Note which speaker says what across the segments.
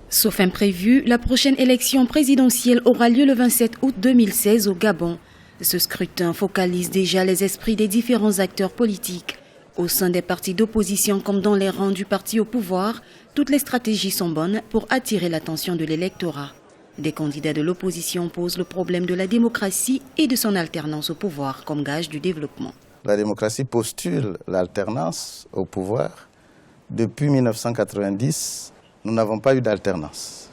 Speaker 1: Sauf imprévu, la prochaine élection présidentielle aura lieu le 27 août 2016 au Gabon. Ce scrutin focalise déjà les esprits des différents acteurs politiques. Au sein des partis d'opposition comme dans les rangs du parti au pouvoir, toutes les stratégies sont bonnes pour attirer l'attention de l'électorat. Des candidats de l'opposition posent le problème de la démocratie et de son alternance au pouvoir comme gage du développement.
Speaker 2: La démocratie postule l'alternance au pouvoir. Depuis 1990, nous n'avons pas eu d'alternance.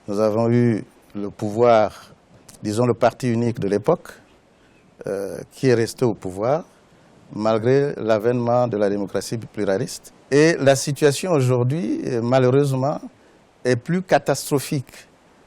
Speaker 2: Nous avons eu le pouvoir, disons le parti unique de l'époque, qui est resté au pouvoir malgré l'avènement de la démocratie pluraliste. Et la situation aujourd'hui, malheureusement, est plus catastrophique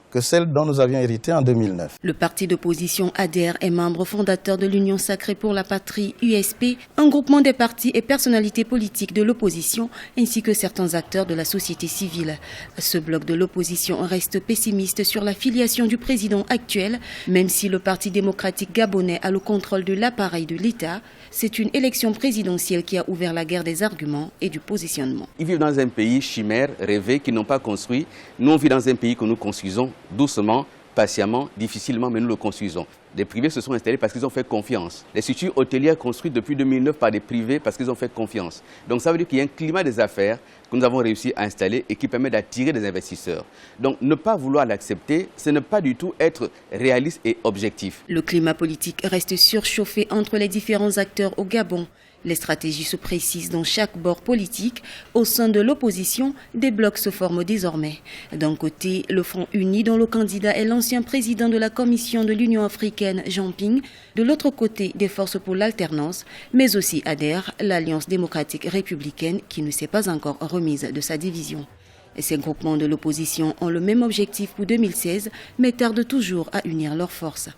Speaker 2: que celle dont nous avions hérité en 2009.
Speaker 1: Le parti d'opposition ADER est membre fondateur de l'Union sacrée pour la patrie USP, un groupement des partis et personnalités politiques de l'opposition, ainsi que certains acteurs de la société civile. Ce bloc de l'opposition reste pessimiste sur la filiation du président actuel, même si le Parti démocratique gabonais a le contrôle de l'appareil de l'État. C'est une élection présidentielle qui a ouvert la guerre des arguments et du positionnement.
Speaker 3: Ils vivent dans un pays chimère, rêvé, qu'ils n'ont pas construit. Nous, on vit dans un pays que nous construisons doucement, patiemment, difficilement, mais nous le construisons. Les privés se sont installés parce qu'ils ont fait confiance. Les structures hôtelières construites depuis 2009 par des privés parce qu'ils ont fait confiance. Donc ça veut dire qu'il y a un climat des affaires que nous avons réussi à installer et qui permet d'attirer des investisseurs. Donc ne pas vouloir l'accepter, ce n'est pas du tout être réaliste et objectif.
Speaker 1: Le climat politique reste surchauffé entre les différents acteurs au Gabon. Les stratégies se précisent dans chaque bord politique. Au sein de l'opposition, des blocs se forment désormais. D'un côté, le Front uni, dont le candidat est l'ancien président de la Commission de l'Union africaine, Jean Ping. De l'autre côté, des forces pour l'alternance, mais aussi ADER, l'Alliance démocratique républicaine, qui ne s'est pas encore remise de sa division. Ces groupements de l'opposition ont le même objectif pour 2016, mais tardent toujours à unir leurs forces.